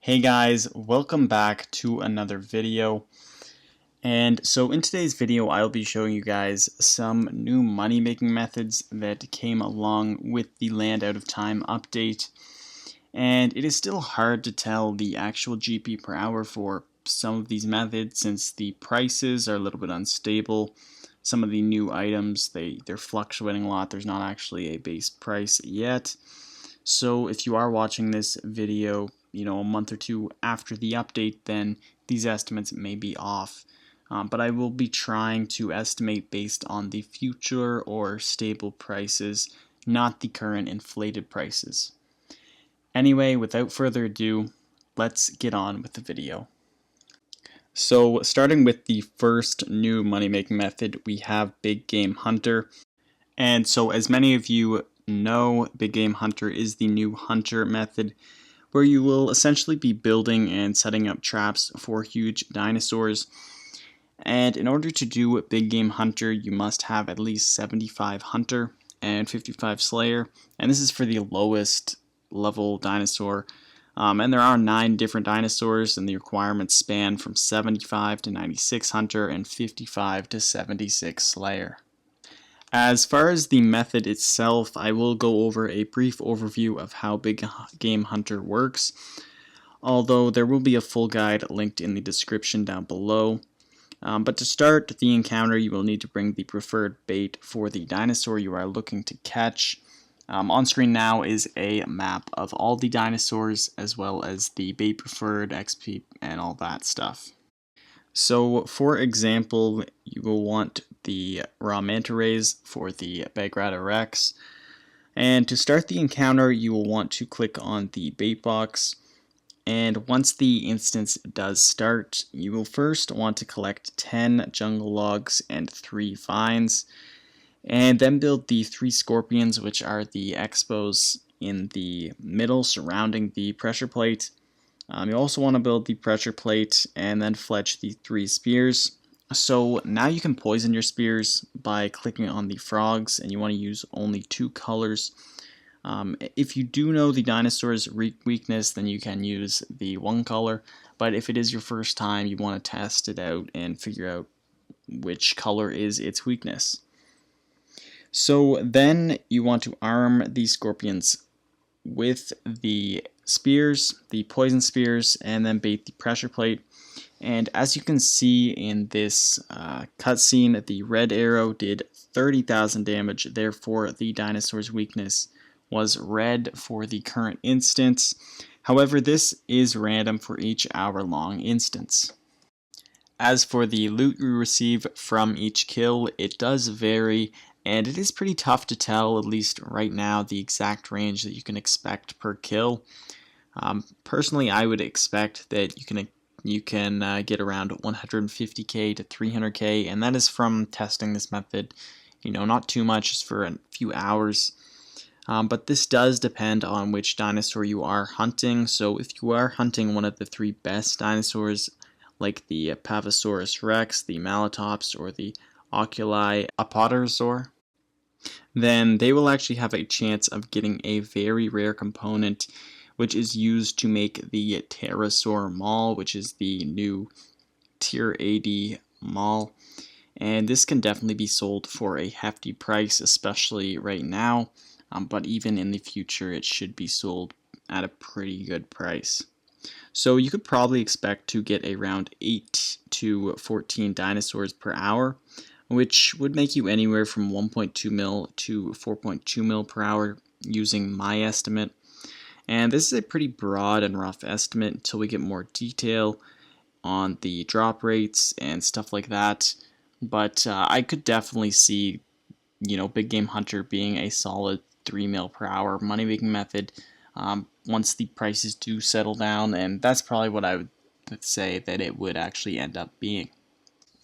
Hey guys, welcome back to another video. And so in today's video, I'll be showing you guys some new money making methods that came along with the Land Out of Time update. And it is still hard to tell the actual GP per hour for some of these methods since the prices are a little bit unstable. Some of the new items, they're fluctuating a lot. There's not actually a base price yet. So if you are watching this video, a month or two after the update, then these estimates may be off. But I will be trying to estimate based on the future or stable prices, not the current inflated prices. Anyway, without further ado, let's get on with the video. So starting with the first new money-making method, we have Big Game Hunter. And so as many of you know, Big Game Hunter is the new hunter method where you will essentially be building and setting up traps for huge dinosaurs. And in order to do Big Game Hunter, you must have at least 75 Hunter and 55 Slayer. And this is for the lowest level dinosaur. And there are 9 different dinosaurs, and the requirements span from 75 to 96 Hunter and 55 to 76 Slayer. As far as the method itself, I will go over a brief overview of how Big Game Hunter works, although there will be a full guide linked in the description down below. But to start the encounter, you will need to bring the preferred bait for the dinosaur you are looking to catch. On screen now is a map of all the dinosaurs, as well as the bait preferred, XP, and all that stuff. So, for example, you will want the raw manta rays for the Bagrata Rex. And to start the encounter, you will want to click on the bait box. And once the instance does start, you will first want to collect 10 jungle logs and 3 vines. And then build the 3 scorpions, which are the expos in the middle surrounding the pressure plate. You also want to build the pressure plate and then fletch the 3 spears. So now you can poison your spears by clicking on the frogs, and you want to use only 2 colors. If you do know the dinosaur's weakness, then you can use the 1 color, but if it is your first time, you want to test it out and figure out which color is its weakness. So then you want to arm these scorpions with the spears, the poison spears, and then bait the pressure plate. And as you can see in this cutscene, the red arrow did 30,000 damage, therefore the dinosaur's weakness was red for the current instance. However, this is random for each hour-long instance. As for the loot you receive from each kill, it does vary, and it is pretty tough to tell, at least right now, the exact range that you can expect per kill. Personally, I would expect that you can get around 150k to 300k, and that is from testing this method. Not too much, just for a few hours. But this does depend on which dinosaur you are hunting. So if you are hunting one of the 3 best dinosaurs, like the Pavosaurus Rex, the Malatops, or the Oculi Apatosaur, then they will actually have a chance of getting a very rare component, which is used to make the Pterosaur Maul, which is the new tier 80 Maul. And this can definitely be sold for a hefty price, especially right now, but even in the future it should be sold at a pretty good price. So you could probably expect to get around 8 to 14 dinosaurs per hour, which would make you anywhere from 1.2 mil to 4.2 mil per hour using my estimate. And this is a pretty broad and rough estimate until we get more detail on the drop rates and stuff like that. But I could definitely see, Big Game Hunter being a solid 3 mil per hour money making method once the prices do settle down, and that's probably what I would say that it would actually end up being.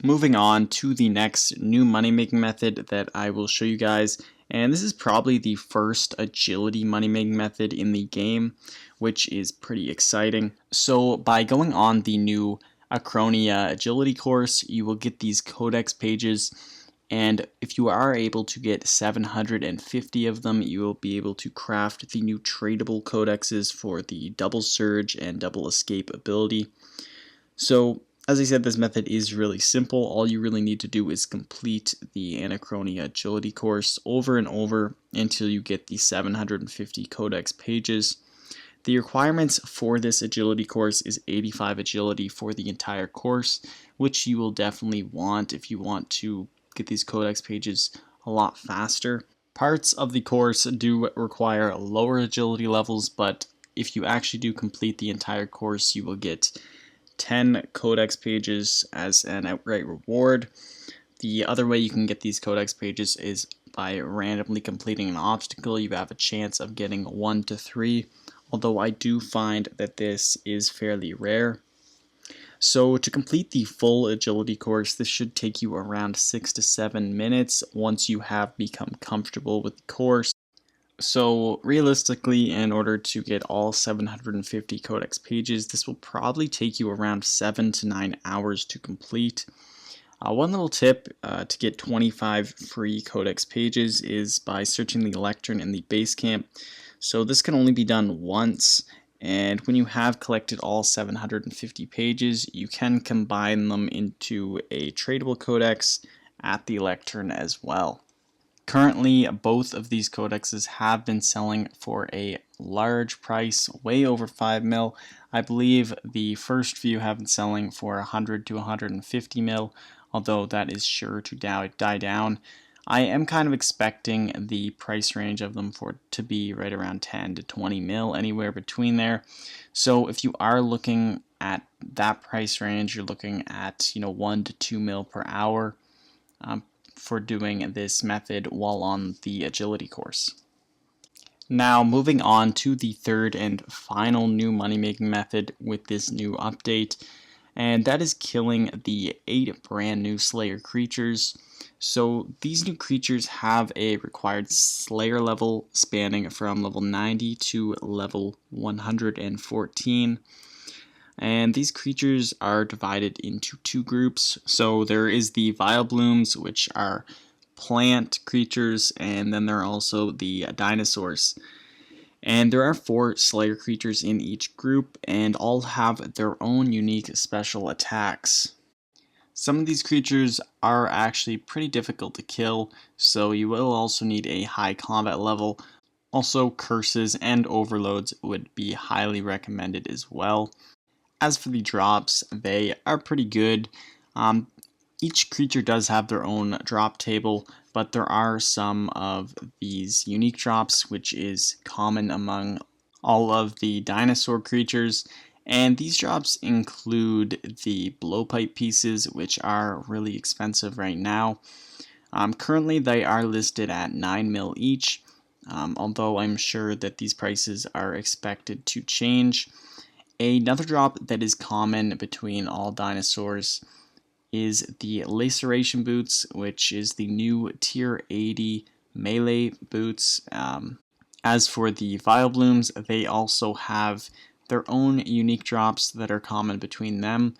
Moving on to the next new money making method that I will show you guys, and this is probably the first agility money making method in the game, which is pretty exciting. So by going on the new Acronia agility course, you will get these codex pages, And if you are able to get 750 of them, you will be able to craft the new tradable codexes for the double surge and double escape ability. So, as I said, this method is really simple. All you really need to do is complete the Anachronia agility course over and over until you get the 750 codex pages. The requirements for this agility course is 85 agility for the entire course, which you will definitely want if you want to get these codex pages a lot faster. Parts of the course do require lower agility levels, but if you actually do complete the entire course, you will get 10 codex pages as an outright reward. The other way you can get these codex pages is by randomly completing an obstacle. You have a chance of getting 1 to 3, although I do find that this is fairly rare. So to complete the full agility course, this should take you around 6 to 7 minutes once you have become comfortable with the course. So realistically, in order to get all 750 codex pages, this will probably take you around 7 to 9 hours to complete. One little tip to get 25 free codex pages is by searching the lectern in the base camp. So this can only be done once, and when you have collected all 750 pages, you can combine them into a tradable codex at the lectern as well. Currently, both of these codexes have been selling for a large price, way over 5 mil. I believe the first few have been selling for 100 to 150 mil, although that is sure to die down. I am kind of expecting the price range of them to be right around 10 to 20 mil, anywhere between there. So if you are looking at that price range, you're looking at 1 to 2 mil per hour for doing this method while on the agility course. Now moving on to the third and final new money making method with this new update, and that is killing the 8 brand new Slayer creatures. So these new creatures have a required Slayer level spanning from level 90 to level 114. And these creatures are divided into 2 groups. So there is the Vileblooms, which are plant creatures, and then there are also the dinosaurs. And there are 4 Slayer creatures in each group, and all have their own unique special attacks. Some of these creatures are actually pretty difficult to kill, so you will also need a high combat level. Also, curses and overloads would be highly recommended as well. As for the drops, they are pretty good. Each creature does have their own drop table, but there are some of these unique drops, which is common among all of the dinosaur creatures. And these drops include the blowpipe pieces, which are really expensive right now. Currently, they are listed at 9 mil each, although I'm sure that these prices are expected to change. Another drop that is common between all dinosaurs is the Laceration Boots, which is the new tier 80 melee boots. As for the Vileblooms, they also have their own unique drops that are common between them.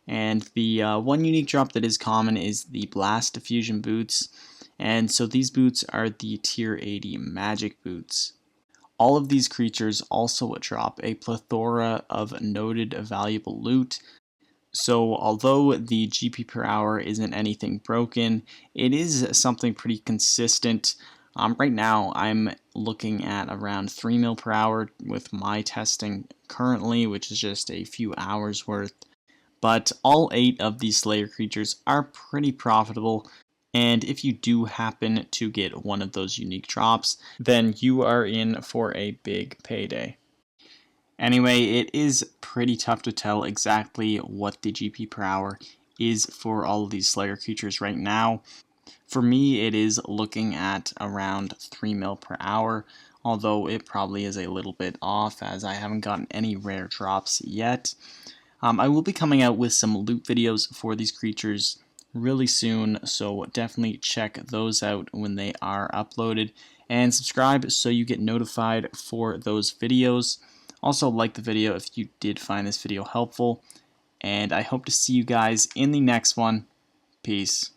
And the one unique drop that is common is the Blast Diffusion Boots. And so these boots are the tier 80 magic boots. All of these creatures also drop a plethora of noted valuable loot. So although the GP per hour isn't anything broken, it is something pretty consistent. Right now I'm looking at around 3 mil per hour with my testing currently, which is just a few hours worth. But all 8 of these Slayer creatures are pretty profitable, and if you do happen to get one of those unique drops, then you are in for a big payday. Anyway, it is pretty tough to tell exactly what the GP per hour is for all of these Slayer creatures right now. For me, it is looking at around 3 mil per hour, although it probably is a little bit off as I haven't gotten any rare drops yet. I will be coming out with some loot videos for these creatures really soon, so definitely check those out when they are uploaded, and subscribe so you get notified for those videos. Also, like the video if you did find this video helpful, and I hope to see you guys in the next one. Peace.